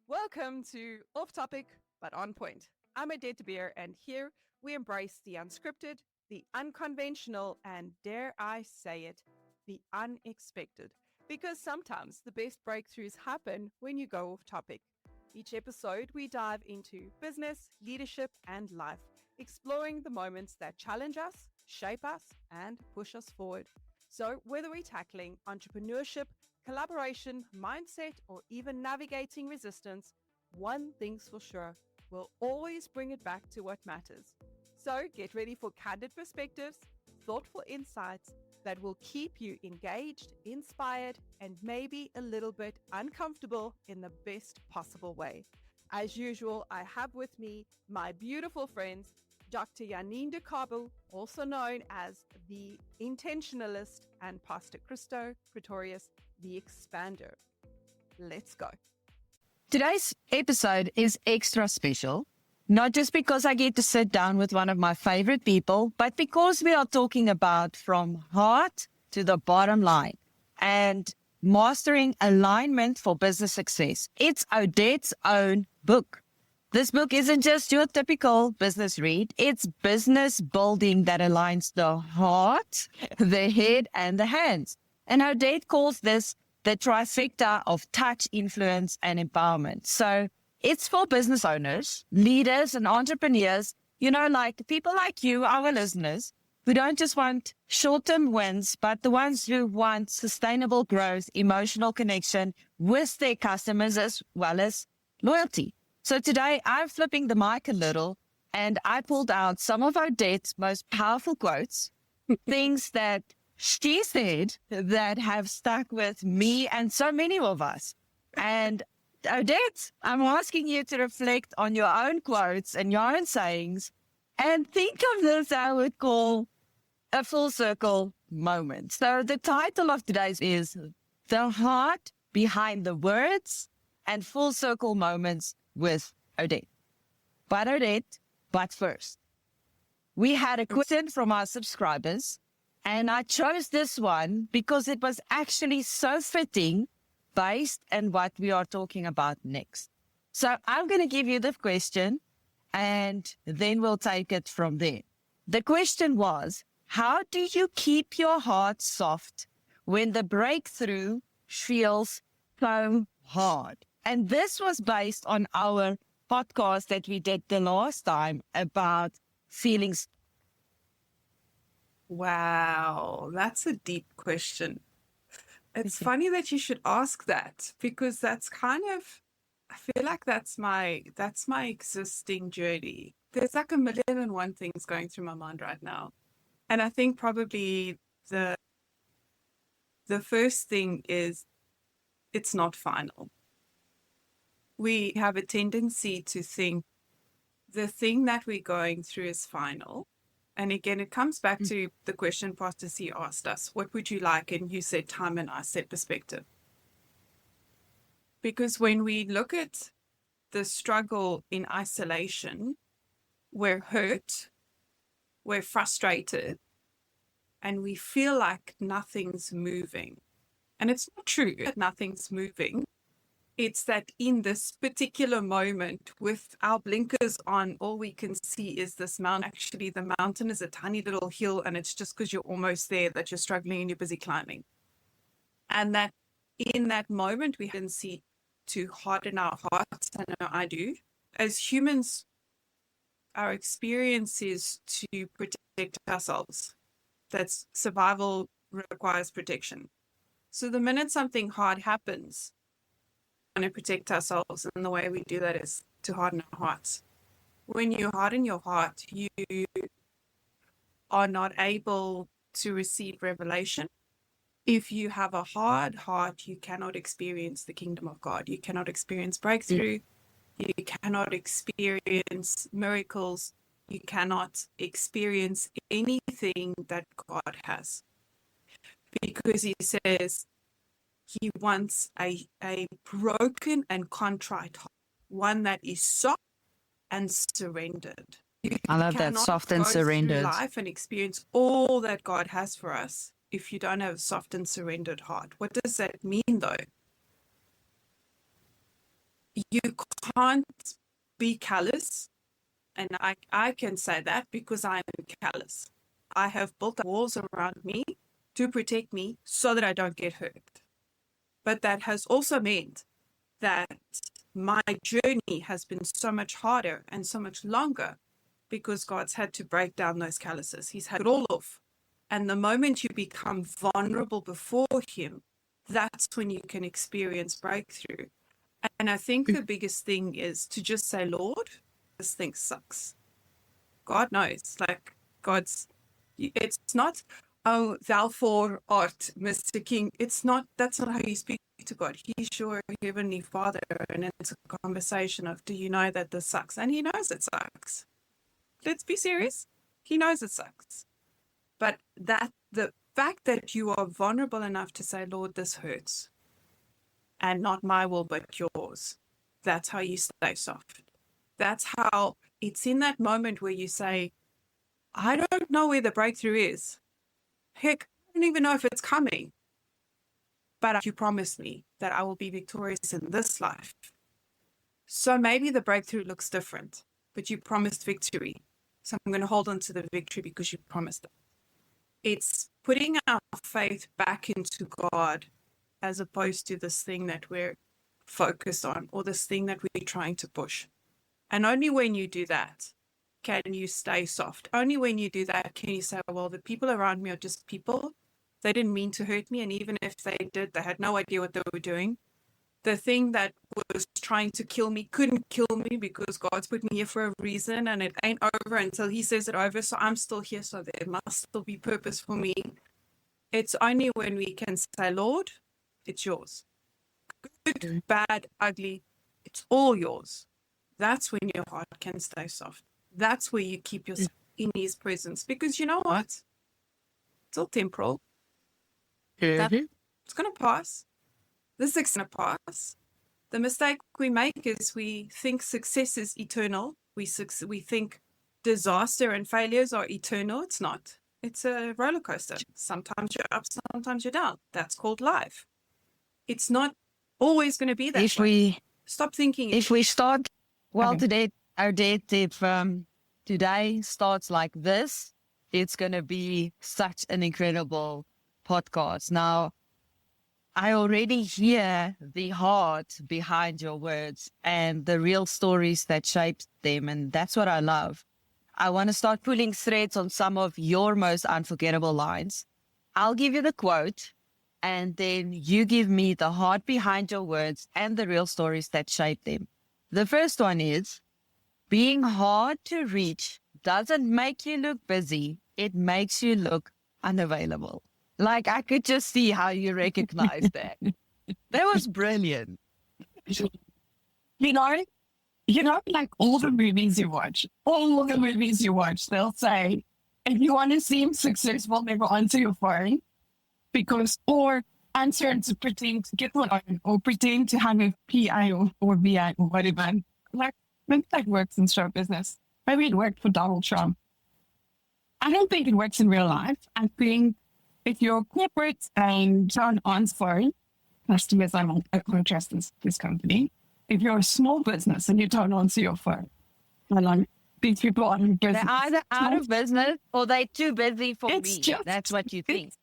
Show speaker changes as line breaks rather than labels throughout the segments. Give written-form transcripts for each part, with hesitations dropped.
Welcome to Off Topic but On Point. I'm Odette, and here we embrace the unscripted, the unconventional, and dare I say it, the unexpected. Because sometimes the best breakthroughs happen when you go off topic. Each episode, we dive into business, leadership, and life, exploring the moments that challenge us, shape us, and push us forward. So, whether we're tackling entrepreneurship, collaboration, mindset, or even navigating resistance, one thing's for sure, we'll always bring it back to what matters. So get ready for candid perspectives, thoughtful insights that will keep you engaged, inspired, and maybe a little bit uncomfortable in the best possible way. As usual, I have with me my beautiful friends, Dr. Janine de Cabo, also known as the Intentionalist, and Pastor Christo Pretorius, the Expander. Let's go.
Today's episode is extra special, not just because I get to sit down with one of my favorite people, but because we are talking about from heart to the bottom line and mastering alignment for business success. It's Odette's own book. This book isn't just your typical business read. It's business building that aligns the heart, the head, and the hands. And Odette calls this the trifecta of touch, influence, and empowerment. So it's for business owners, leaders, and entrepreneurs, like people like you, our listeners, who don't just want short-term wins, but the ones who want sustainable growth, emotional connection with their customers, as well as loyalty. So today I'm flipping the mic a little and I pulled out some of Odette's most powerful quotes, things that she said that have stuck with me and so many of us. And Odette, I'm asking you to reflect on your own quotes and your own sayings and think of this, I would call a full circle moment. So the title of today's is The Heart Behind the Words and Full Circle Moments with Odette. But first, we had a question from our subscribers, and I chose this one because it was actually so fitting based on what we are talking about next. So I'm going to give you the question, and then we'll take it from there. The question was, how do you keep your heart soft when the breakthrough feels so hard? And this was based on our podcast that we did the last time about feelings.
Wow, that's a deep question. It's funny that you should ask that because that's I feel like that's my existing journey. There's like a million and one things going through my mind right now. And I think probably the first thing is it's not final. We have a tendency to think the thing that we're going through is final. And again, it comes back to the question Pastor C asked us, what would you like? And you said time and I said perspective. Because when we look at the struggle in isolation, we're hurt, we're frustrated, and we feel like nothing's moving. And it's not true that nothing's moving. It's that in this particular moment with our blinkers on, all we can see is this mountain. Actually, the mountain is a tiny little hill, and it's just because you're almost there that you're struggling and you're busy climbing. And that in that moment, we can see to harden our hearts. I know I do. As humans, our experience is to protect ourselves. That's survival requires protection. So the minute something hard happens, to protect ourselves, and the way we do that is to harden our hearts. When you harden your heart, you are not able to receive revelation. If you have a hard heart, you cannot experience the kingdom of God. You cannot experience breakthrough. You cannot experience miracles. You cannot experience anything that God has. Because he says, he wants a broken and contrite heart, one that is soft and surrendered.
I love that, soft and surrendered.
Life and experience all that God has for us if you don't have a soft and surrendered heart. What does that mean, though? you can't be callous. And I can say that because I'm callous. I have built walls around me to protect me so that I don't get hurt. But that has also meant that my journey has been so much harder and so much longer because God's had to break down those calluses. He's had it all off. And the moment you become vulnerable before Him, that's when you can experience breakthrough. And I think the biggest thing is to just say, Lord, this thing sucks. God knows, like it's not, oh, thou for art, Mr. King. That's not how you speak to God. He's your heavenly Father, and it's a conversation of, do you know that this sucks? And He knows it sucks. Let's be serious. He knows it sucks. But the fact that you are vulnerable enough to say, Lord, this hurts, and not my will, but yours, that's how you stay soft. That's how it's in that moment where you say, I don't know where the breakthrough is. Heck, I don't even know if it's coming. But you promised me that I will be victorious in this life. So maybe the breakthrough looks different, but you promised victory. So I'm going to hold on to the victory because you promised it. It's putting our faith back into God as opposed to this thing that we're focused on or this thing that we're trying to push. And only when you do that can you stay soft. Only when you do that can you say, well, the people around me are just people. They didn't mean to hurt me. And even if they did, they had no idea what they were doing. The thing that was trying to kill me couldn't kill me because God's put me here for a reason, and it ain't over until He says it over. So I'm still here. So there must still be purpose for me. It's only when we can say, Lord, it's yours. Good, bad, ugly, it's all yours. That's when your heart can stay soft. That's where you keep yourself in His presence. Because you know what? It's all temporal. It's going to pass. This is going to pass. The mistake we make is we think success is eternal. We think disaster and failures are eternal. It's not. It's a roller coaster. Sometimes you're up, sometimes you're down. That's called life. It's not always going to be that way. Stop thinking.
If we start, well, today, Odette, if today starts like this, it's going to be such an incredible podcast. Now, I already hear the heart behind your words and the real stories that shaped them. And that's what I love. I want to start pulling threads on some of your most unforgettable lines. I'll give you the quote, and then you give me the heart behind your words and the real stories that shaped them. The first one is, being hard to reach doesn't make you look busy. It makes you look unavailable. Like, I could just see how you recognize that. That was brilliant.
You know, like all the movies you watch, they'll say, if you want to seem successful, never answer your phone, or answer and to pretend to get one on, or pretend to have a PA or VA or whatever. Like, maybe that works in show business. Maybe it worked for Donald Trump. I don't think it works in real life. I think if you're corporate and don't answer phone, customers, I can't trust this company. If you're a small business and you don't answer your phone, these people are in business.
They're either out of business or they're too busy for
It's
me.
just-
That's what you think.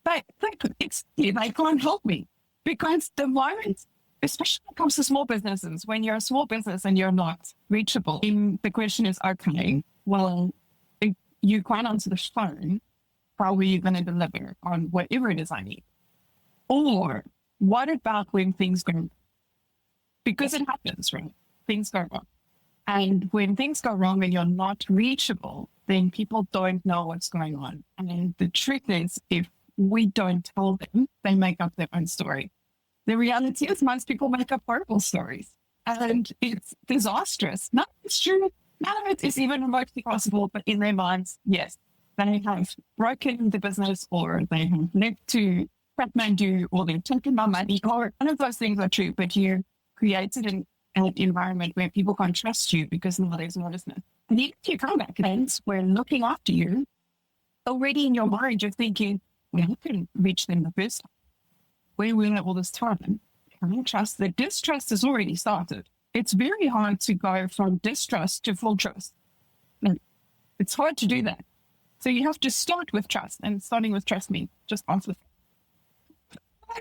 They can't help me because the moment, especially when it comes to small businesses, when you're a small business and you're not reachable, the question is, okay, well, if you can't answer the phone, how are you going to deliver on whatever it is I need? Or what about when things go wrong? Because it happens, right? Things go wrong. And when things go wrong and you're not reachable, then people don't know what's going on. And the truth is, if we don't tell them, they make up their own story. The reality is most people make up horrible stories. And it's disastrous. None of it's true. None of it is even remotely possible. But in their minds, yes, they have broken the business, or they have left to Kathmandu, or they've taken my money, or none of those things are true. But you created an environment where people can't trust you because now there's modestness. And even if you come back and we're looking after you, already in your mind, you're thinking, well, I couldn't reach them the first time. Where were they all this time? trust, the distrust has already started. It's very hard to go from distrust to full trust. No, it's hard to do that. So you have to start with trust, and starting with trust means just answer.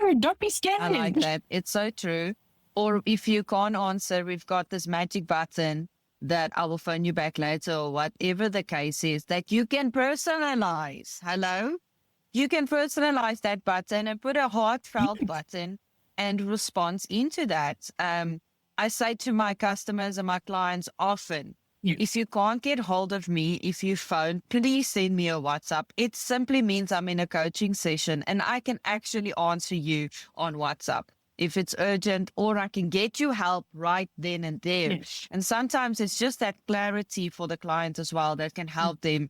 Oh, don't be scared.
I like that. It's so true. Or if you can't answer, we've got this magic button that I will phone you back later, or whatever the case is, that you can personalize. Hello? You can personalize that button and put a heartfelt button and response into that. I say to my customers and my clients often, if you can't get hold of me, if you phone, please send me a WhatsApp. It simply means I'm in a coaching session and I can actually answer you on WhatsApp if it's urgent, or I can get you help right then and there.
Yes.
And sometimes it's just that clarity for the client as well that can help them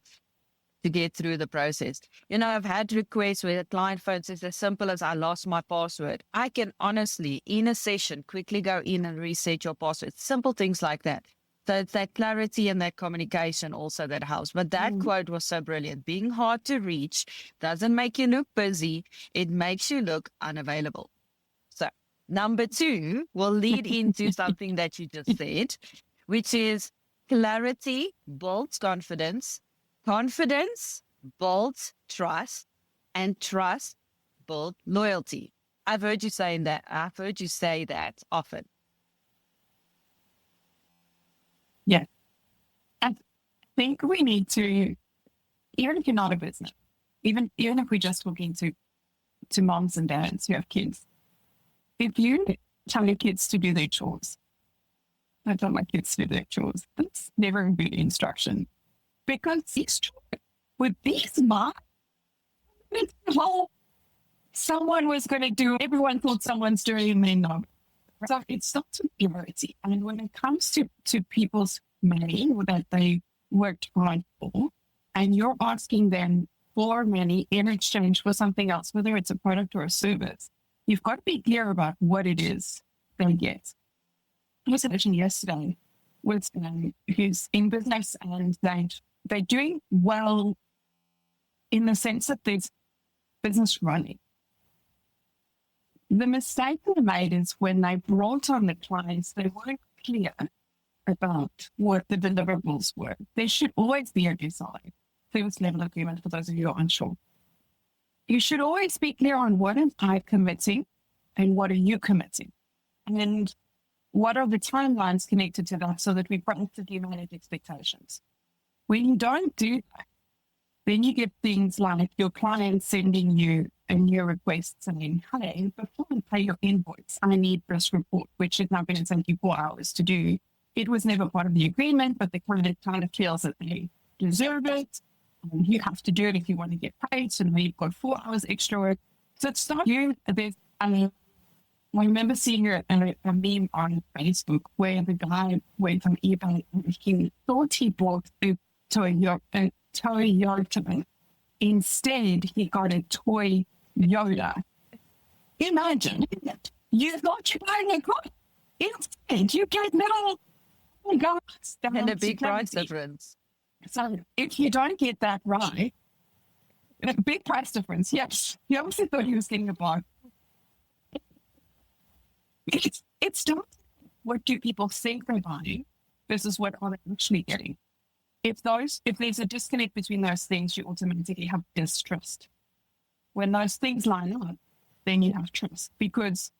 to get through the process. You know, I've had requests where the client phones is as simple as I lost my password. I can honestly, in a session, quickly go in and reset your password. Simple things like that. So it's that clarity and that communication also that helps. But that quote was so brilliant. Being hard to reach doesn't make you look busy. It makes you look unavailable. So number 2 will lead into something that you just said, which is clarity builds confidence. Confidence builds trust, and trust builds loyalty. I've heard you say that often.
Yeah. I think we need to, even if you're not a business, even if we just look into moms and dads who have kids, if you tell your kids to do their chores, I tell my kids to do their chores, that's never a good instruction. Because it's true. With these moms, someone was going to do, everyone thought someone's doing, and they're not. So it's not superiority. And when it comes to people's money that they worked hard for, and you're asking them for money in exchange for something else, whether it's a product or a service, you've got to be clear about what it is they get. I was mentioning yesterday with who's in business, and they're doing well in the sense that there's business running. The mistake they made is when they brought on the clients, they weren't clear about what the deliverables were. There should always be a design, service level agreement for those of you who are unsure. You should always be clear on what am I committing and what are you committing, and what are the timelines connected to that, so that we proactively manage expectations. When you don't do that, then you get things like your client sending you a new request saying, hey, before I pay your invoice, I need this report, which is now going to take you 4 hours to do. It was never part of the agreement, but the client kind of feels that they deserve it. And you have to do it if you want to get paid. So now you've got 4 hours extra work. So it's not you. I remember seeing a meme on Facebook where the guy went on eBay and he thought he bought a Toyota. Instead, he got a toy Yoda. Imagine, you thought you were buying a car. Instead, you get little guys.
And a big price difference.
So if you don't get that right, a big price difference, yes. He obviously thought he was getting a bar. It's not what do people think they're buying versus what are they actually getting. If there's a disconnect between those things, you automatically have distrust. When those things line up, then you have trust, because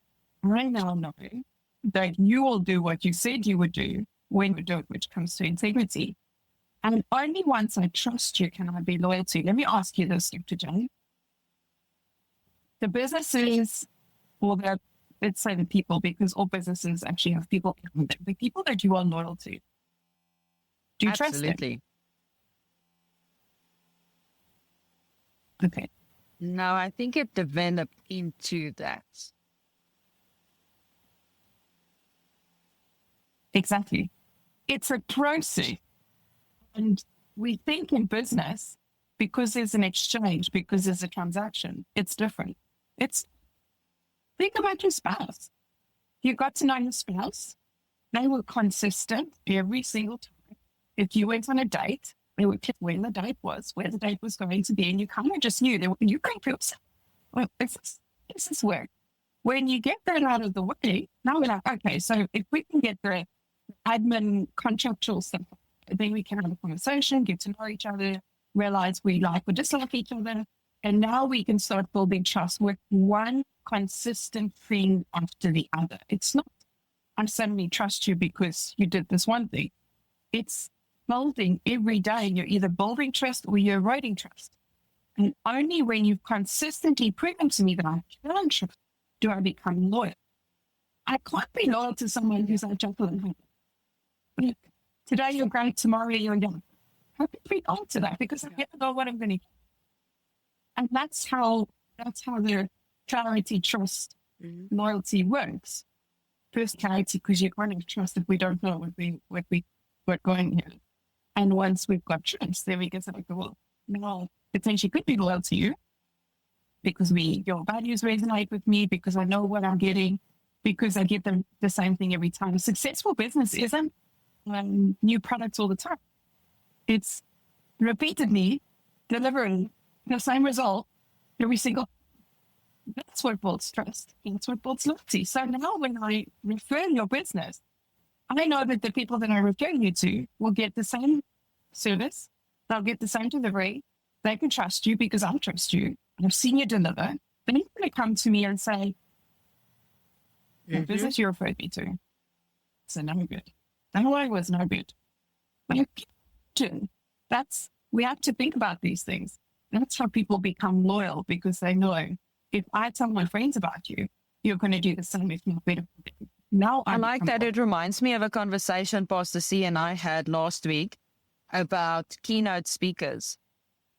I now know that you will do what you said you would do when you do it, which comes to integrity. And only once I trust you can I be loyal to you. Let me ask you this, Dr. Jane. The businesses, or let's say the people, because all businesses actually have people, the people that you are loyal to. Do you trust them?
Absolutely.
Okay.
No, I think it developed into that.
Exactly. It's a process. And we think in business, because there's an exchange, because there's a transaction, it's different. Think about your spouse. You got to know your spouse. They were consistent every single time. If you went on a date, they would pick when the date was, where the date was going to be, and you kind of just knew. You couldn't feel yourself. Well, this is work. When you get that out of the way, now we're like, okay, so if we can get the admin contractual stuff, then we can have a conversation, get to know each other, realize we like or dislike each other. And now we can start building trust with one consistent thing after the other. It's not, I suddenly trust you because you did this one thing. It's building every day. You're either building trust or you're eroding trust. And only when you've consistently proven to me that I can trust do I become loyal. I can't be loyal to someone who's like Jekyll and Hyde. Today you're great, tomorrow you're young. How can we go to that? Because I never know what I'm going to get. And that's how the clarity, trust, loyalty works. First clarity, because you're going to trust if we don't know what we're going here. And once we've got trust, then we can say, well, now potentially could be loyal to you because your values resonate with me, because I know what I'm getting, because I get the same thing every time. A successful business isn't new products all the time. It's repeatedly delivering the same result every single. That's what builds trust. That's what builds loyalty. So now when I refer your business, I know that the people that I refer you to will get the same service. They'll get the same delivery. They can trust you because I trust you. I've seen you deliver. Then you're going to come to me and say, the business you referred me to, it's no good. That one was no good. But we have to think about these things. That's how people become loyal, because they know if I tell my friends about you, you're going to do the same, if not better. Now
I like that. It reminds me of a conversation Pastor C and I had last week about keynote speakers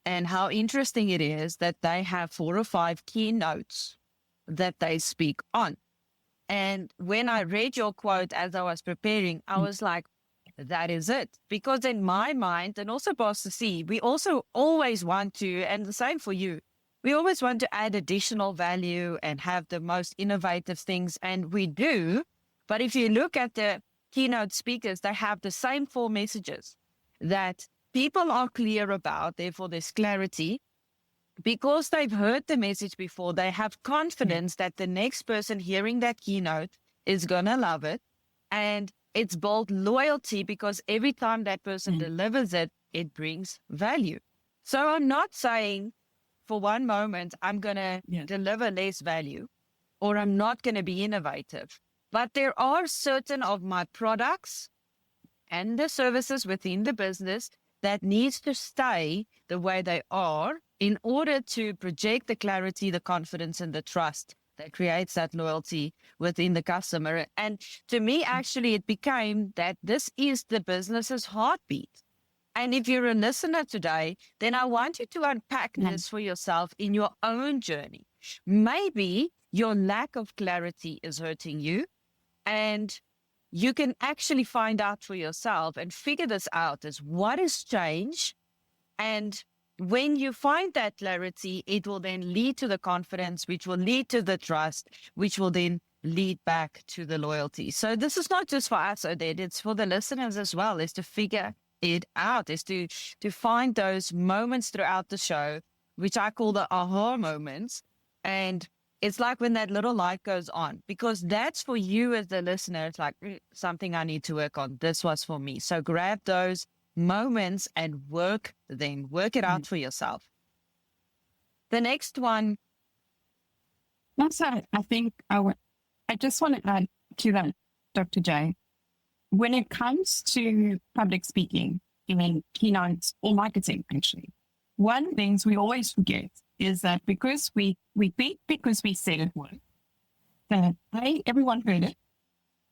and how interesting it is that they have 4 or 5 keynotes that they speak on. And when I read your quote as I was preparing, I was like, that is it. Because in my mind, and also Pastor C, we also always want to, and the same for you, we always want to add additional value and have the most innovative things. And we do. But if you look at the keynote speakers, they have the same 4 messages that people are clear about. Therefore, there's clarity. Because they've heard the message before, they have confidence that the next person hearing that keynote is going to love it. And it's built loyalty because every time that person delivers it, it brings value. So I'm not saying for one moment I'm going to deliver less value or I'm not going to be innovative. But there are certain of my products and the services within the business that needs to stay the way they are in order to project the clarity, the confidence, and the trust that creates that loyalty within the customer. And to me, actually, it became that this is the business's heartbeat. And if you're a listener today, then I want you to unpack this for yourself in your own journey. Maybe your lack of clarity is hurting you, and you can actually find out for yourself and figure this out as what has changed. And when you find that clarity, it will then lead to the confidence, which will lead to the trust, which will then lead back to the loyalty. So this is not just for us, Odette, it's for the listeners as well, is to figure it out, is to find those moments throughout the show, which I call the aha moments. And it's like when that little light goes on, because that's for you as the listener. It's like something I need to work on. This was for me. So grab those moments and work it out for yourself. The next one.
That's it. I think I just want to add to that, Dr. J. When it comes to public speaking, keynotes or marketing, actually, one thing we always forget is that because we beat because we said it would, that A, everyone heard it,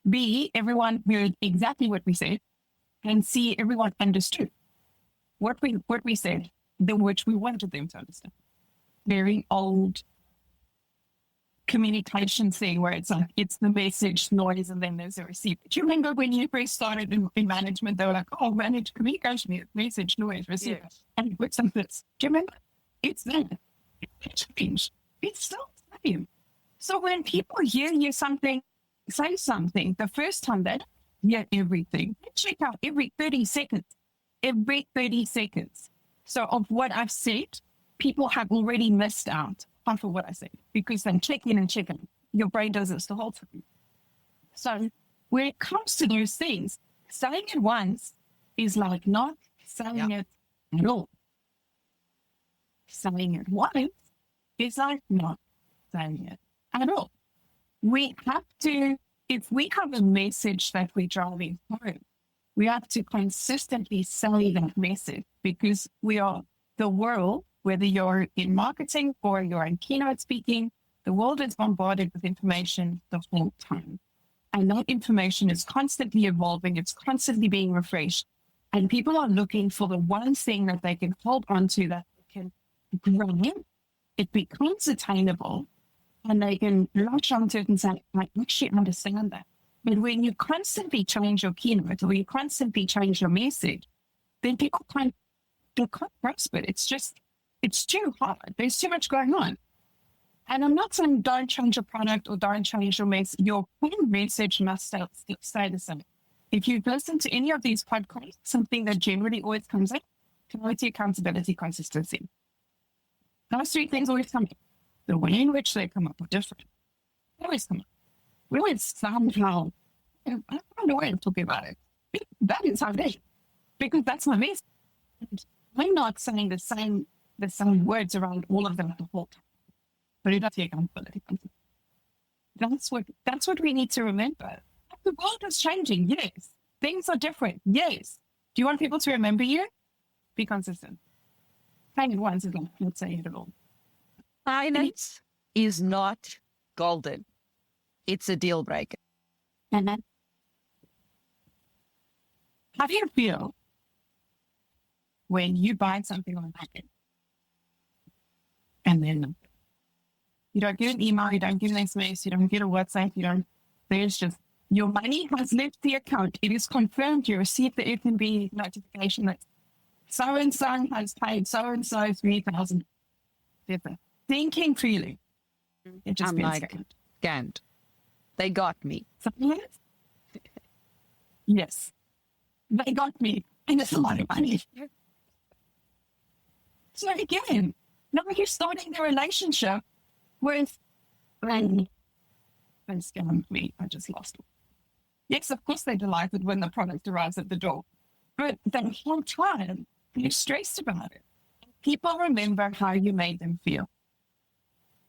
B, everyone heard exactly what we said, and C, everyone understood what we said, which we wanted them to understand. Very old communication thing where it's like, it's the message, noise, and then there's a receipt. Do you remember when you first started in management, they were like, manage communication, message, noise, receipt, and put some bits. Do you remember? It's that. It's changed. It's still the same. So when people hear you say something, the first time they hear everything, check out every 30 seconds. So of what I've said, people have already missed out half of what I said because they're checking and checking. your brain does this the whole time. So when it comes to those things, saying it once is like not saying it at all. Saying it once is like not saying it at all. We have to, if we have a message that we're driving home, we have to consistently say that message, because we are the world, whether you're in marketing or you're in keynote speaking, the world is bombarded with information the whole time. And that information is constantly evolving. It's constantly being refreshed. And people are looking for the one thing that they can hold on to, that they can grow. It becomes attainable, and they can latch onto it and say, I actually understand that. But when you constantly change your keynote, or you constantly change your message, then people can't grasp it. It's too hard. There's too much going on. And I'm not saying don't change your product or don't change your message. Your core message must stay the same. If you've listened to any of these podcasts, something that generally always comes up: clarity, accountability, consistency. Those three things always come up. The way in which they come up are different. They always come up. We always somehow, I don't know why I'm talking about it. That is how it is. Because that's my message. I'm not saying the same words around all of them the whole time. But it does take accountability. That's what we need to remember. The world is changing, yes. Things are different, yes. Do you want people to remember you? Be consistent. Saying it once is not saying it at all.
Silence is not golden. It's a deal breaker.
And then, how do you feel when you buy something online and then you don't get an email, you don't get an SMS, you don't get a WhatsApp, there's just, your money has left the account. It is confirmed. You received the FNB notification that so-and-so has paid so-and-so 3,000. Thinking freely. It just
I'm
feels
like, scanned. They got me.
Sometimes? Yes. They got me. And it's a lot of money. So again, now you're starting the relationship with, and scammed me. I just lost it. Yes, of course they're delighted when the product arrives at the door. But the whole time, you're stressed about it. People remember how you made them feel.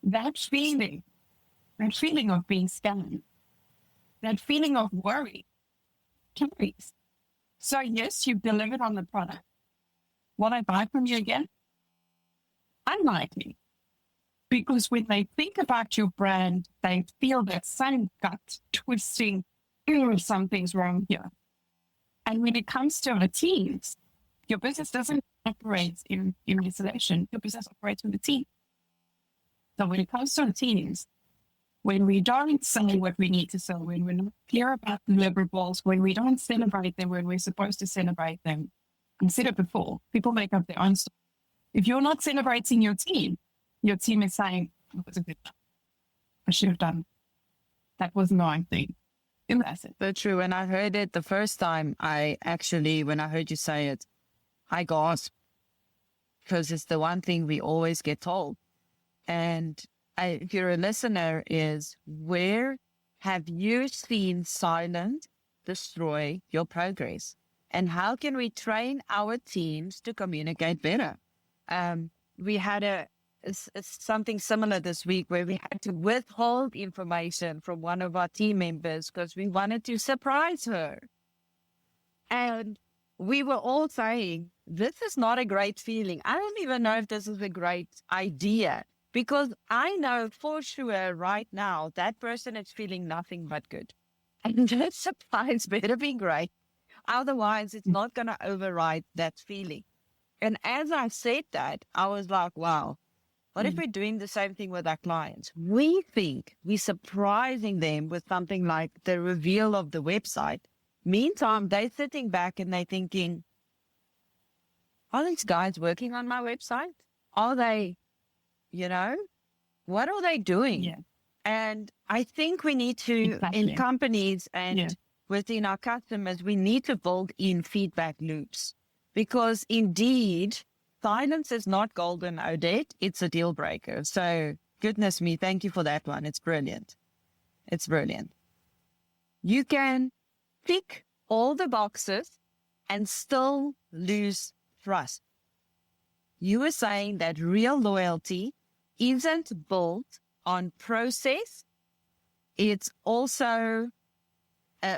That feeling of being scammed, that feeling of worry carries. So yes, you've delivered on the product. Will I buy from you again? Unlikely. Because when they think about your brand, they feel that same gut twisting, something's wrong here. And when it comes to our teams, your business doesn't operate in isolation. Your business operates with a team. So when it comes to our teams, when we don't say what we need to say, when we're not clear about deliverables, when we don't celebrate them when we're supposed to celebrate them, I've said it before, people make up their own story. If you're not celebrating your team is saying, oh, was a good job. I should have done. That wasn't the right thing. And that's it.
So true. When I heard it the first time, when I heard you say it, I gasped, because it's the one thing we always get told. And if you're a listener, is where have you seen silence destroy your progress? And how can we train our teams to communicate better? We had something similar this week where we had to withhold information from one of our team members because we wanted to surprise her. And we were all saying, this is not a great feeling. I don't even know if this is a great idea, because I know for sure right now that person is feeling nothing but good. And that surprise better be great. Otherwise, it's not going to override that feeling. And as I said that, I was like, wow, what if we're doing the same thing with our clients? We think we're surprising them with something like the reveal of the website. Meantime, they're sitting back and they're thinking, are these guys working on my website? Are they, what are they doing?
Yeah.
And I think we need to, in companies and within our customers, we need to build in feedback loops, because indeed, silence is not golden, Odette. It's a deal breaker. So goodness me, thank you for that one. It's brilliant. It's brilliant. You can tick all the boxes and still lose trust. You were saying that real loyalty isn't built on process. It's also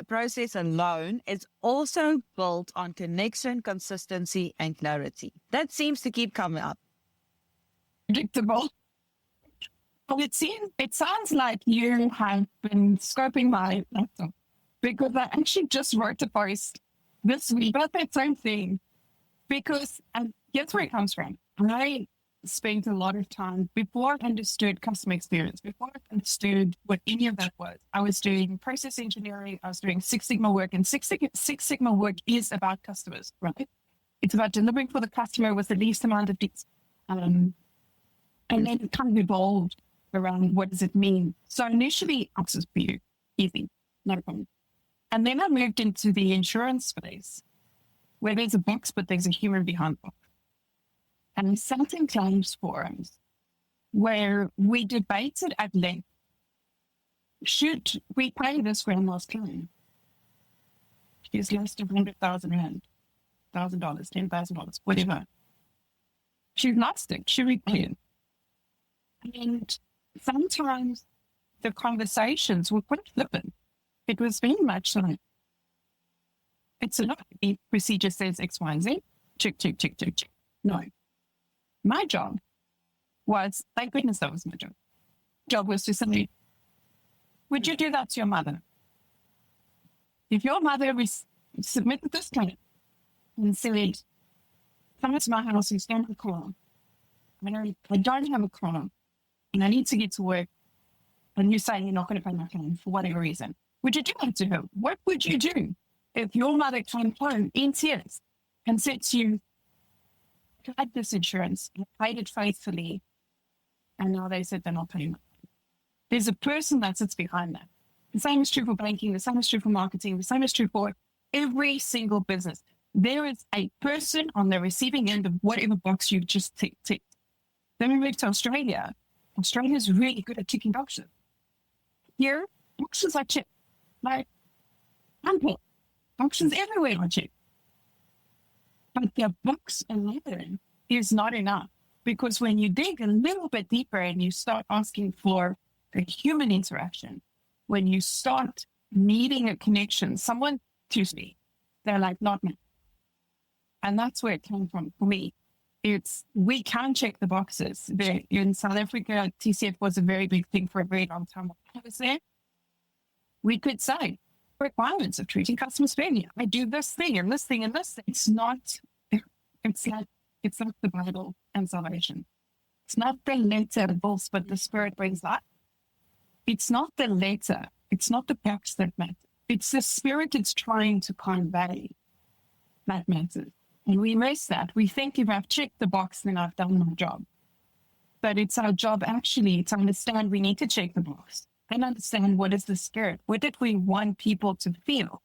process alone. It's also built on connection, consistency, and clarity. That seems to keep coming up.
Predictable. Well, it sounds like you have been scoping my laptop, because I actually just wrote a post this week about that same thing. Because, and guess where it comes from? I spent a lot of time before I understood customer experience, before I understood what any of that was. I was doing process engineering, I was doing Six Sigma work, and Six Sigma work is about customers, right? It's about delivering for the customer with the least amount of deeds. And then it kind of evolved around what does it mean. So initially, access for you, easy, no problem. And then I moved into the insurance space, where there's a box, but there's a human behind the box. And I sat in claims forums where we debated at length, should we pay this grandma's claim? She's lost $100,000, $1,000, $10,000, whatever. She's lost it. She repaid. And sometimes the conversations were quite flippant. It was very much like, it's a lot. The procedure says X, Y, and Z. Check, check, check, check, check. No. My job was, thank goodness that was my job. Job was to say, would you do that to your mother? If your mother submitted this claim and said, come to my house and stand the car. I don't have a car and I need to get to work, and you're saying you're not going to pay my claim for whatever reason. Would you do that to her? What would you do if your mother came home in tears and said to you, I had this insurance, I paid it faithfully, and now they said they're not paying it? There's a person that sits behind that. The same is true for banking, the same is true for marketing, the same is true for every single business. There is a person on the receiving end of whatever box you've just ticked. Then we moved to Australia. Australia is really good at ticking boxes. Here, boxes are checked. Like, ample. Boxes everywhere are checked. But the box alone is not enough, because when you dig a little bit deeper and you start asking for a human interaction, when you start needing a connection, someone to speak, they're like, not me. And that's where it came from for me. We can check the boxes. In South Africa, TCF was a very big thing for a very long time. I was there. We could say requirements of treating customers fairly. I do this thing and this thing and this thing. It's like the Bible and salvation. It's not the letter that builds, but the Spirit brings life. It's not the letter. It's not the box that matters. It's the Spirit it's trying to convey that matters. And we miss that. We think if I've checked the box, then I've done my job. But it's our job actually to understand we need to check the box and understand what is the Spirit. What did we want people to feel?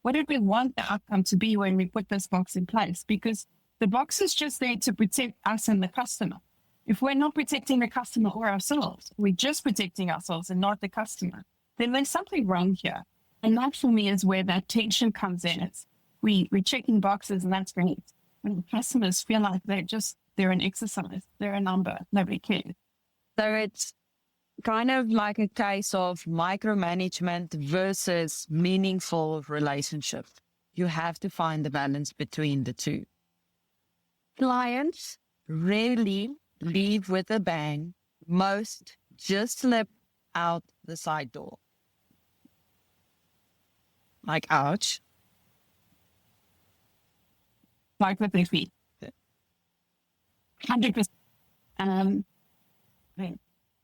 What did we want the outcome to be when we put this box in place? Because the box is just there to protect us and the customer. If we're not protecting the customer or ourselves, we're just protecting ourselves and not the customer, then there's something wrong here. And that for me is where that tension comes in. It's we're checking boxes, and that's great. When customers feel like they're an exercise, they're a number, nobody cares.
So it's kind of like a case of micromanagement versus meaningful relationship. You have to find the balance between the two. Clients rarely leave with a bang. Most just slip out the side door. Like, ouch.
Like with their feet. 100%.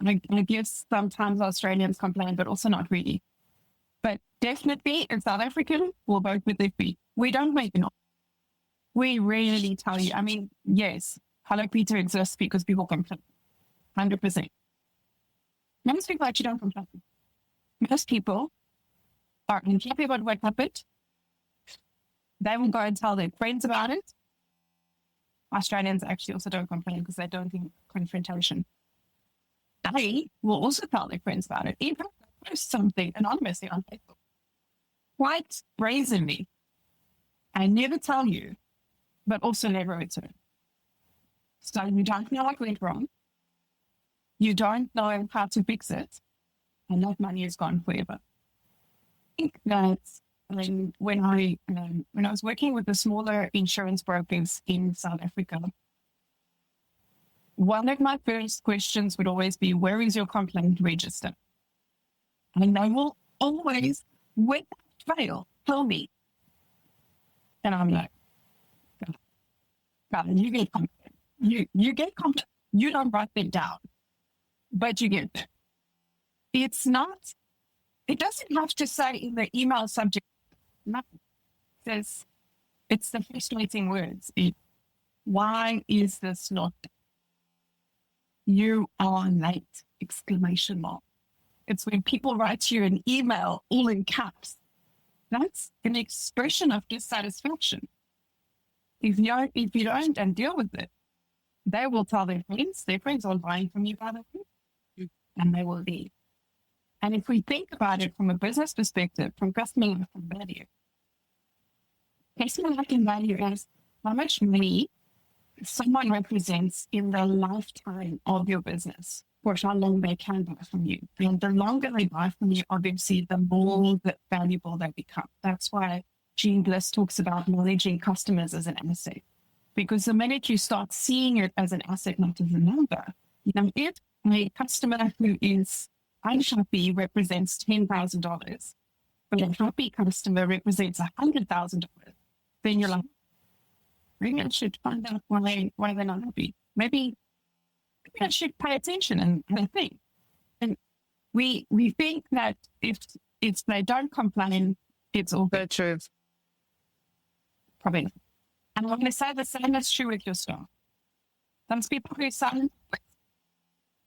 I guess sometimes Australians complain, but also not really. But definitely, in South African, we'll vote with their feet. We don't make it up. We rarely tell you. I mean, yes, Hello Peter exists because people complain. 100%. Most people actually don't complain. Most people are unhappy about what happened. They will go and tell their friends about it. Australians actually also don't complain because they don't think confrontation. They will also tell their friends about it. In fact, post something anonymously on Facebook, quite brazenly, and never tell you, but also never return. So you don't know what went wrong. You don't know how to fix it, and that money is gone forever. I think that when I was working with the smaller insurance brokers in South Africa, one of my first questions would always be, where is your complaint register? And they will always, without fail, tell me. And I'm like, God, you get complaint. You get complaint. You don't write them down, but you get them. It doesn't have to say in the email subject, nothing. It says, it's the frustrating words. Why is this not done? You are late! Exclamation mark. It's when people write you an email all in caps. That's an expression of dissatisfaction. If you don't and deal with it, they will tell their friends aren't buying from you, by the way, and they will leave. And if we think about it from a business perspective, from customer lifetime value, customer lifetime value is how much money someone represents in the lifetime of your business, for how long they can buy from you. And the longer they buy from you, obviously, the more valuable they become. That's why Jean Bliss talks about managing customers as an asset. Because the minute you start seeing it as an asset, not as a number, if a customer who is unhappy represents $10,000, but a happy customer represents $100,000, then you're like, maybe I should find out why they're not happy. Maybe I should pay attention and think. And we think that if they don't complain, it's all good.
True.
Probably not. And I'm going to say the same is true with your staff. Those people who say,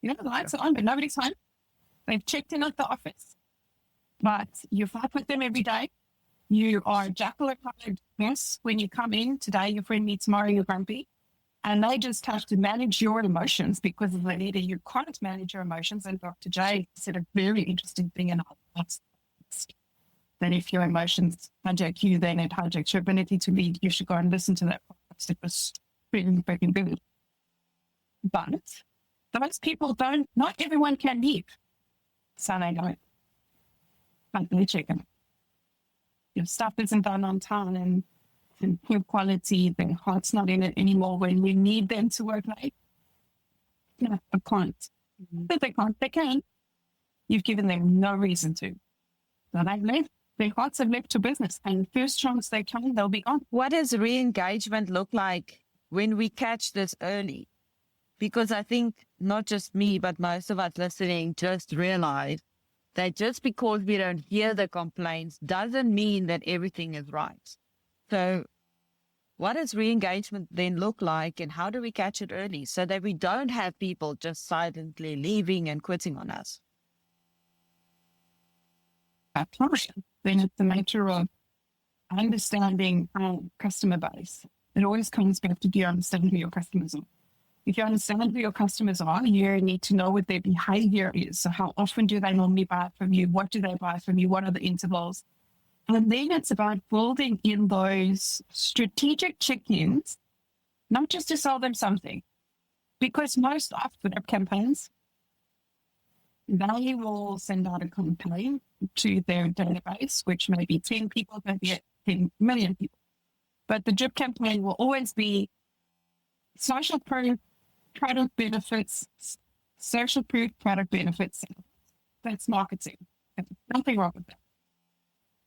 the lights are on, but nobody's home. They've checked in at the office, but you fight with them every day. You are Jackal at hard mess when you come in. Today, your friend meets tomorrow, you're grumpy. And they just have to manage your emotions because as a leader, you can't manage your emotions. And Dr. J said a very interesting thing, and that if your emotions hijack you, then it hijacks your ability to lead. You should go and listen to that podcast. It was really freaking good. But those people not everyone can leave. So they don't. But they check in. Your stuff isn't done on time and poor quality, their heart's not in it anymore when you need them to work late. No, I can't. But they can't, they can. You've given them no reason to. So they've left. Their hearts have left to business. And first chance they can, they'll be gone.
What does re-engagement look like when we catch this early? Because I think not just me, but most of us listening just realize that just because we don't hear the complaints doesn't mean that everything is right. So what does re-engagement then look like, and how do we catch it early so that we don't have people just silently leaving and quitting on us?
Then it's a matter of understanding our customer base. It always comes back to, do you understand who your customers are? If you understand who your customers are, you need to know what their behavior is. So how often do they normally buy from you? What do they buy from you? What are the intervals? And then it's about building in those strategic check-ins, not just to sell them something. Because most often campaigns, they will send out a campaign to their database, which may be 10 people, maybe 10 million people. But the drip campaign will always be social proof, product benefits, social proof, product benefits. That's marketing. There's nothing wrong with that.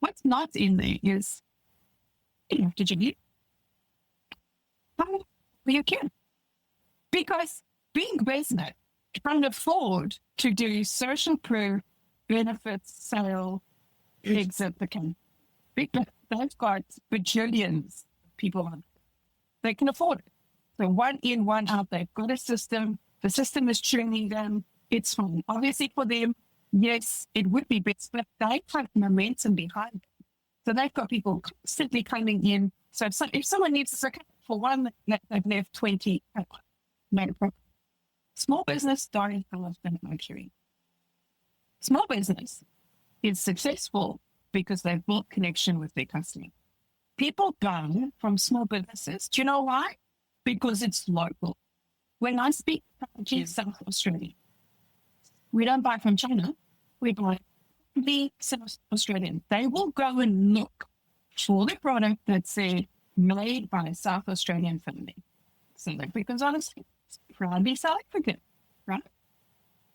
What's not in there is, did you get? How were you kid? Because big business can't afford to do social proof, benefits, sale, exit the campaign. They've got bajillions of people on it. They can afford it. So one in, one out. They've got a system. The system is training them. It's fine. Obviously for them, yes, it would be best, but they have momentum behind them. So they've got people constantly coming in. So if someone needs a second for one, they've left 20, no problem. Small business don't have that luxury. Small business is successful because they've built connection with their customer. People buy from small businesses. Do you know why? Because it's local. When I speak to South Australia, we don't buy from China. We buy the South Australian. They will go and look for the product that's made by a South Australian family. So because honestly, it's proudly South African, right?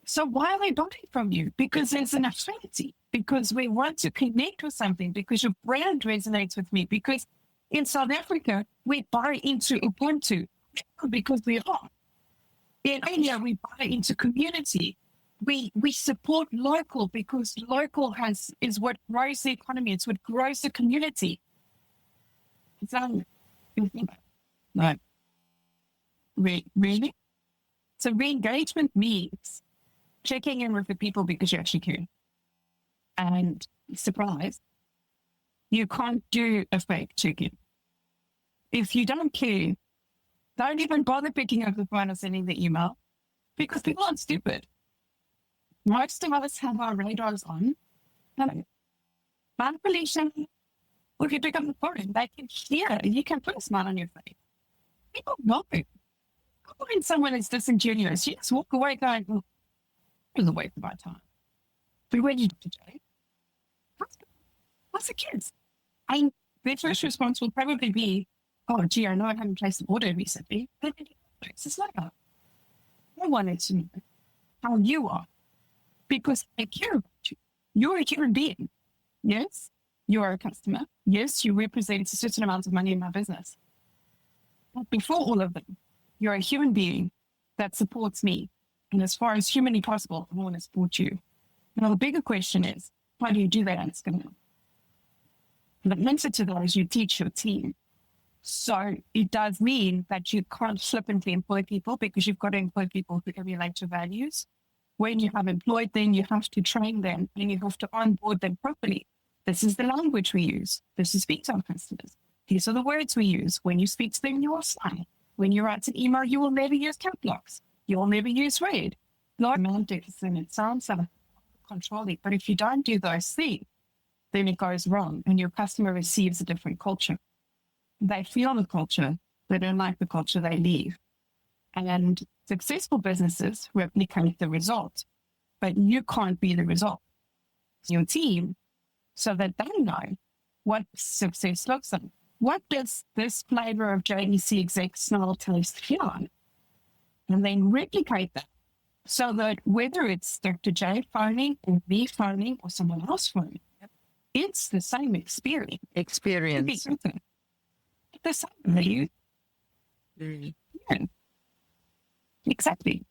So why are they buying from you? Because there's an affinity. Because we want to connect with something. Because your brand resonates with me. Because in South Africa, we buy into Ubuntu because we are. In India, we buy into community. We support local because local is what grows the economy. It's what grows the community. So, no. Really? So re-engagement means checking in with the people because you actually care. And surprise, you can't do a fake check-in. If you don't care, don't even bother picking up the phone or sending the email because people aren't stupid. Most of us have our radars on. And manipulation, if you pick up the phone, they can hear, you can put a smile on your face. People know. When someone is disingenuous, you just walk away going, oh, it was a waste of my time. But when you do today, what's the kids? And their first response will probably be, oh, gee, I know I haven't placed an order recently. But it's like that. I wanted to know how you are because I care about you. You're a human being. Yes, you are a customer. Yes, you represent a certain amount of money in my business. But before all of them, you're a human being that supports me. And as far as humanly possible, I want to support you. Now, the bigger question is, how do you do that at scale? The answer to that is you teach your team. So it does mean that you can't flippantly employ people because you've got to employ people who emulate your values. When you have employed them, you have to train them and you have to onboard them properly. This is the language we use. This is speak to our customers. These are the words we use. When you speak to them, you are silent. When you write an email, you will never use cap locks. You will never use red. Not semantics, and it sounds controlling. But if you don't do those things, then it goes wrong and your customer receives a different culture. They feel the culture. They don't like the culture, they leave. And successful businesses replicate the result, but you can't be the result. Your team, so that they know what success looks like. What does this flavor of JDC exec style taste here? And then replicate that so that whether it's Dr. J phoning or me phoning or someone else phoning, it's the same experience. The same value. Yeah. Exactly.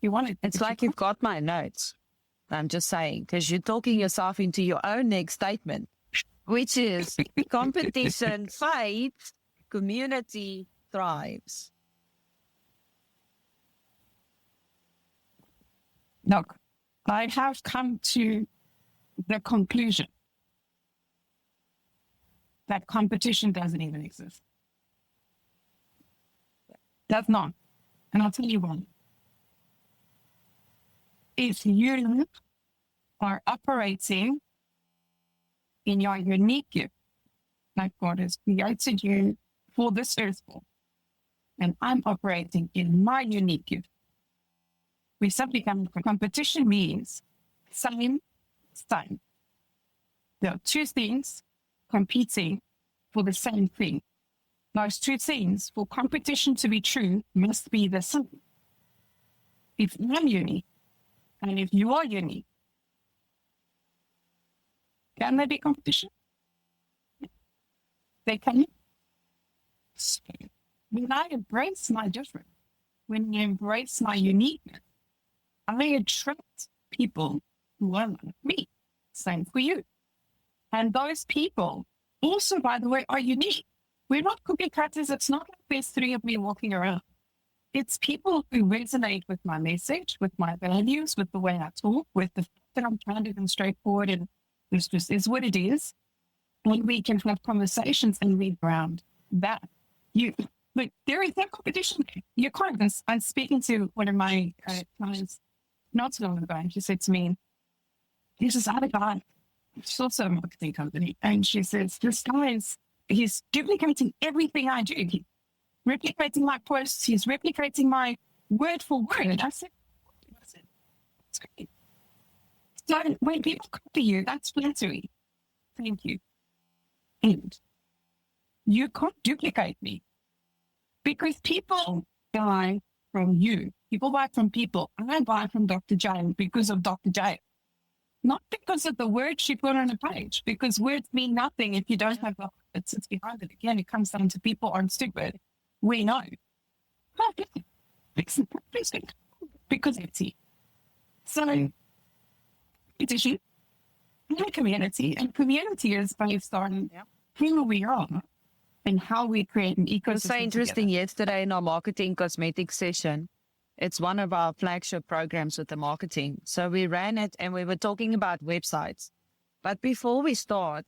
You want it.
It's like you've got my notes. I'm just saying, because you're talking yourself into your own next statement, which is competition fades, community thrives.
Look, I have come to the conclusion that competition doesn't even exist. Does not. And I'll tell you why. If you are operating in your unique gift, like God has created you for this earth, and I'm operating in my unique gift, we simply come. Competition means same. There are two things competing for the same thing. Those two things, for competition to be true, must be the same. If I'm unique, and if you are unique, can there be competition? They can. So when I embrace my difference, when you embrace my uniqueness, I attract people who are like me. Same for you. And those people also, by the way, are unique. We're not cookie cutters. It's not like there's three of me walking around. It's people who resonate with my message, with my values, with the way I talk, with the fact that I'm candid and straightforward, and this just is what it is. And we can have conversations and read around that. But there is no competition. You can't. I'm speaking to one of my clients not so long ago, and she said to me, "This is other guy. she's also a marketing company. And she says, this guy he's duplicating everything I do. He's replicating my posts. He's replicating my word for word. I said, it's great. So when people copy you, that's flattery. Thank you. And you can't duplicate me because people buy from you. People buy from people. I buy from Dr. J because of Dr. J. Not because of the words she put on a page, because words mean nothing if you don't have the heart that sits behind it. Again, it comes down to people aren't stupid. We know. Because it's he. So, it's a she and a community. And community is based on who we are and how we create an ecosystem.
It was so interesting
together.
yesterday in our marketing cosmetics session. It's one of our flagship programs with the marketing. So we ran it and we were talking about websites. But before we started,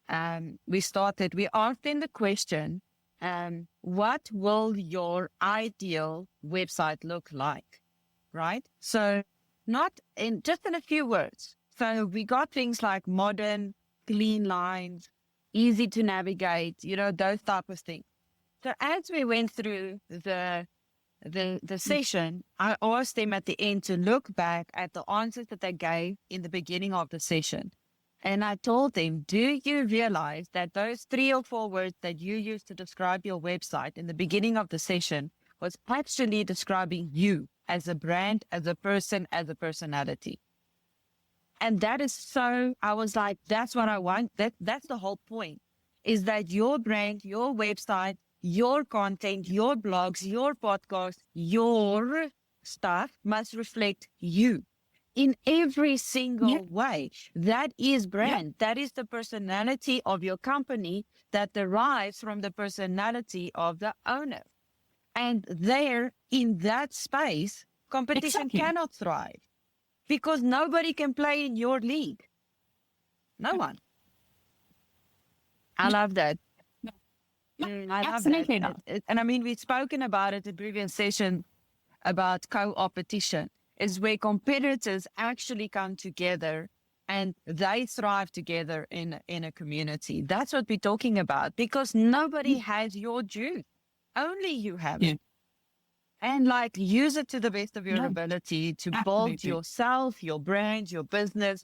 we asked them the question, what will your ideal website look like? Right? So just in a few words. So we got things like modern, clean lines, easy to navigate, those type of things. So as we went through the session, I asked them at the end to look back at the answers that they gave in the beginning of the session. And I told them, do you realize that those 3 or 4 words that you used to describe your website in the beginning of the session was actually describing you as a brand, as a person, as a personality? And that is so, I was like, that's what I want. That's the whole point, is that your brand, your website, your content, your blogs, your podcasts, your stuff must reflect you in every single way. That is brand. That is the personality of your company that derives from the personality of the owner. And there, in that space, competition cannot thrive because nobody can play in your league. No one. I love that. I love
Absolutely
that.
not.
And I mean, we've spoken about it in previous session about co-opetition, is where competitors actually come together and they thrive together in a community. That's what we're talking about, because nobody has your juice. Only you have it. And use it to the best of your ability to build yourself, your brand, your business,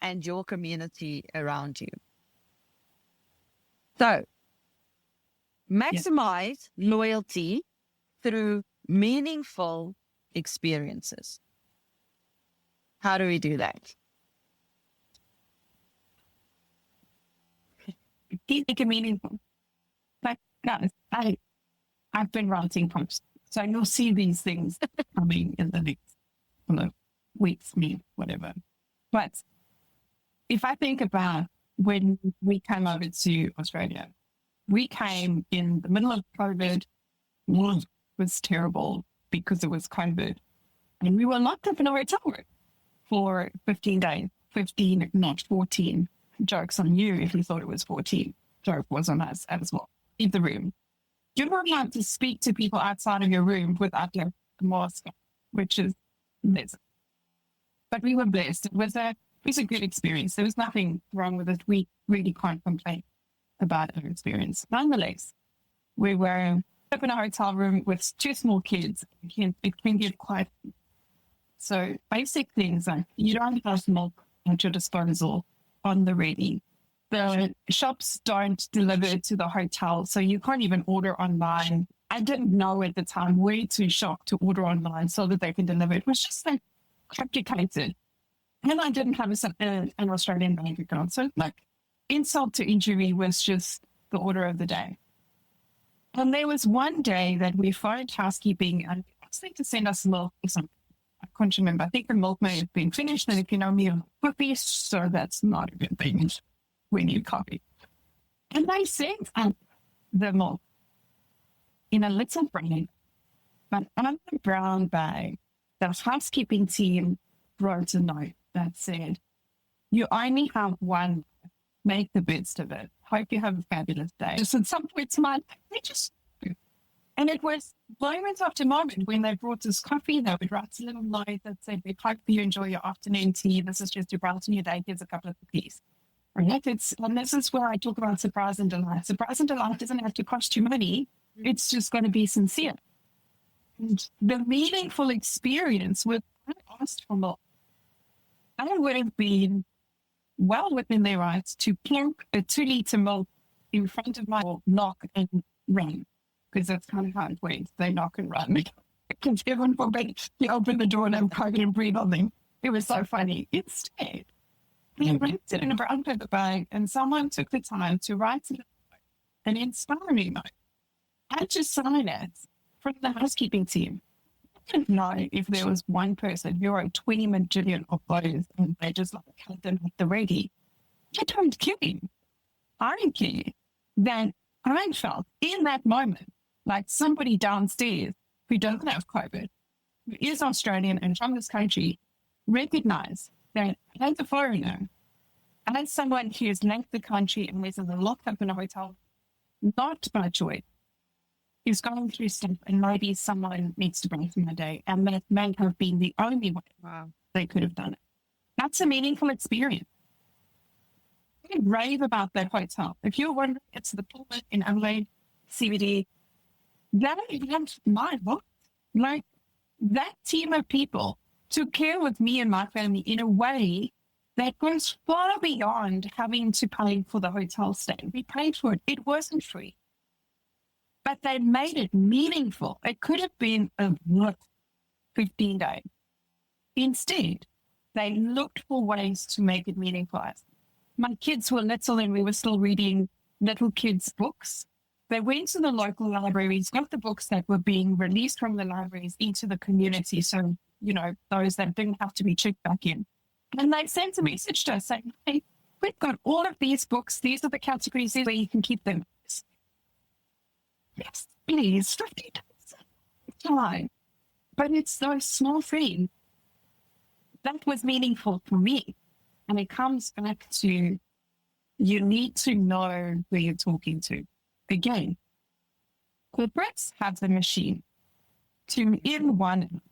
and your community around you. So, maximize loyalty through meaningful experiences. How do we do that?
Make it meaningful. But guys, I've been writing posts, so you'll see these things coming in the next weeks, whatever. But if I think about when we came over to Australia, we came in the middle of COVID. It was terrible because it was COVID. And we were locked up in a hotel room for 15 days. 15, not 14. Joke's on you if you thought it was 14. Joke was on us as well. In the room. You're not allowed to speak to people outside of your room without your mask on, which is amazing. But we were blessed. It was a good experience. There was nothing wrong with it. We really can't complain about our experience. Nonetheless, we were up in a hotel room with 2 small kids. It can get quite. So basic things like you don't have milk at your disposal on the ready. The shops don't deliver to the hotel, so you can't even order online. I didn't know at the time where to shop to order online so that they can deliver. It was just complicated. And I didn't have an Australian bank account. So insult to injury was just the order of the day. And there was one day that we phoned housekeeping and asked them to send us milk or something. I can't remember. I think the milk may have been finished. And if you know me, I'm cookies, so that's not a good thing. We need coffee. And they sent the milk in a little bag. But on the brown bag, the housekeeping team wrote a note that said, you only have one. Make the best of it. Hope you have a fabulous day. Just at some point tonight, and it was moment after moment when they brought us coffee, they would write a little note that said, we hope you enjoy your afternoon tea. This is just to brighten your day. Here's a couple of cookies. right? And this is where I talk about surprise and delight. Surprise and delight doesn't have to cost you money. It's just going to be sincere. And the meaningful experience with I asked for more. I would have been well within their rights to plunk a 2-liter milk in front of my door, knock and run, because that's kind of how it went. They knock and run. Because everyone forbid you open the door and I'm covered and breathe on them. It was so funny. Instead, they wrapped it in a brown paper bag and someone took the time to write it an inspiring note. I had to sign it from the housekeeping team. I didn't know if there was one person who wrote 20 majillion of those and they just like had them at the ready. I don't care. I don't care that I felt in that moment like somebody downstairs who doesn't have COVID, who is Australian and from this country, recognized that as a foreigner, as someone who has left the country and is locked up in a hotel, not by choice, is going through stuff and maybe someone needs to brighten my day, and that may have been the only way they could have done it. That's a meaningful experience. I rave about that hotel. If you're wondering, it's the Pullman in Adelaide, CBD. That is my book. Like, that team of people took care of me and my family in a way that goes far beyond having to pay for the hotel stay. We paid for it. It wasn't free. But they made it meaningful. It could have been a 15 days. Instead, they looked for ways to make it meaningful. My kids were little and we were still reading little kids' books. They went to the local libraries, got the books that were being released from the libraries into the community. So, those that didn't have to be checked back in. And they sent a message to us saying, hey, we've got all of these books. These are the categories where you can keep them. Yes, please, 50 days. Fine. But it's those small things that was meaningful for me. And it comes back to you need to know who you're talking to. Again, corporates have the machine to in one,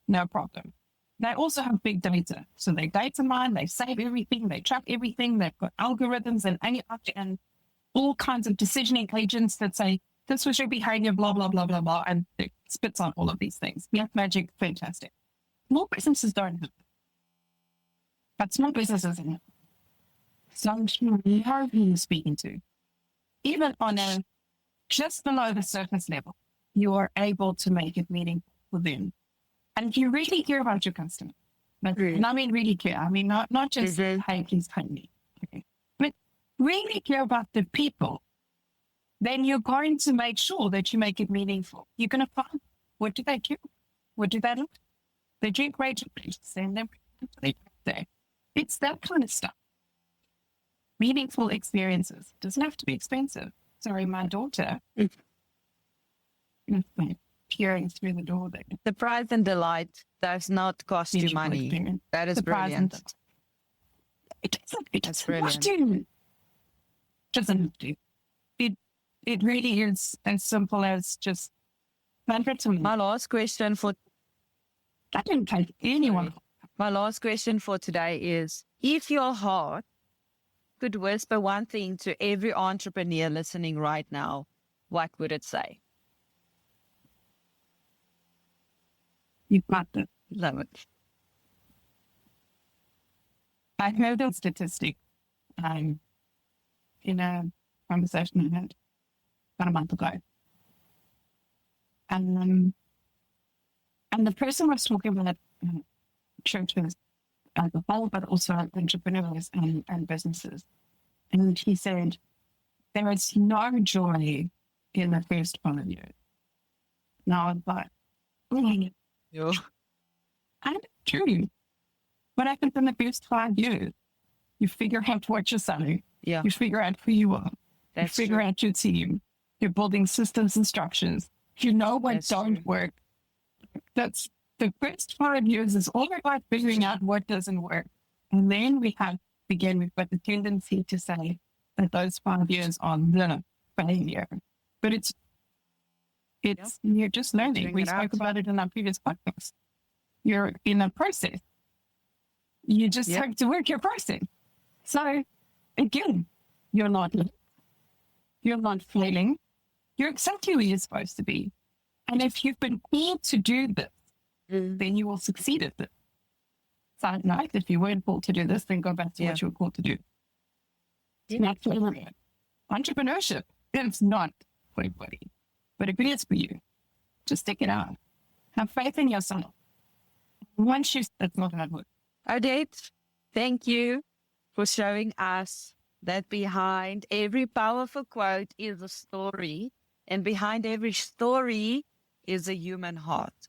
no problem. They also have big data. So they data mine, they save everything, they track everything, they've got algorithms and AI and all kinds of decisioning agents that say, this was your behavior, blah, blah, blah, blah, blah, and it spits out all of these things. Black magic, fantastic. Small businesses don't have it. But small businesses have it. So you know who you're speaking to. Even on a just below the surface level, you are able to make it meaningful for them. And if you really care about your customer, and I mean really care, I mean not just, hey, please pay me, okay, but really care about the people, then you're going to make sure that you make it meaningful. You're going to find, what do they do? What do they look? They drink raging please send them. It's that kind of stuff. Meaningful experiences. Doesn't have to be expensive. Sorry, my daughter. Peering through the door there.
Surprise and delight does not cost you money.
Experience.
That is brilliant.
It
That's
doesn't have to. Doesn't have to. It really is as simple as just
My last question for
I didn't take anyone.
My last question for today is, if your heart could whisper one thing to every entrepreneur listening right now, what would it say?
You've got this.
Love it.
I heard a statistic in a conversation I had about a month ago. And the person was talking about churches as a whole, but also entrepreneurs and businesses. And he said, there is no joy in the first 5 years. Now I'm like, and true. What happens in the first 5 years? You figure out what you're selling.
Yeah.
You figure out who you are.
That's
you figure
true.
out your team. You're building systems and structures. You know what
That's
don't
true.
work. That's the first 5 years is all about figuring out what doesn't work. And then we've got the tendency to say that those 5 years are the failure. But it's you're just learning.
Figuring
We
it
spoke
out.
about it in our previous podcast. You're in a process. You just
Yep.
have to work your process. So again, you're not late. You're not failing. You're exactly where you're supposed to be. And if you've been called to do this, then you will succeed at it. Side note, if you weren't called to do this, then go back to what you were called to do. Not for everyone. Entrepreneurship is not for everybody. But if it is for you, just stick it out. Have faith in yourself. Once you, that's not hard work.
Odette, thank you for showing us that behind every powerful quote is a story, and behind every story is a human heart.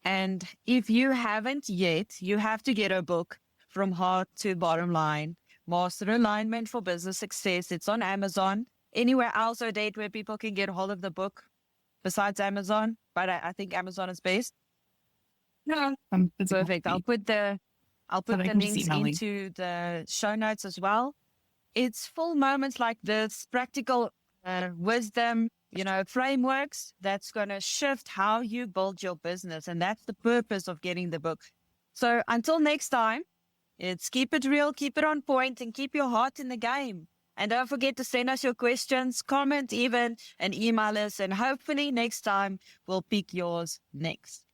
And if you haven't yet, you have to get a book, From Heart to Bottom Line, Master Alignment for Business Success. It's on Amazon. Anywhere else, Odette, where people can get hold of the book besides Amazon? But I think Amazon is best.
No,
Perfect. I'll put the links into the show notes as well. It's full moments like this, practical wisdom, frameworks that's going to shift how you build your business. And that's the purpose of getting the book. So until next time, it's keep it real, keep it on point, and keep your heart in the game. And don't forget to send us your questions, comment even, and email us. And hopefully next time we'll pick yours next.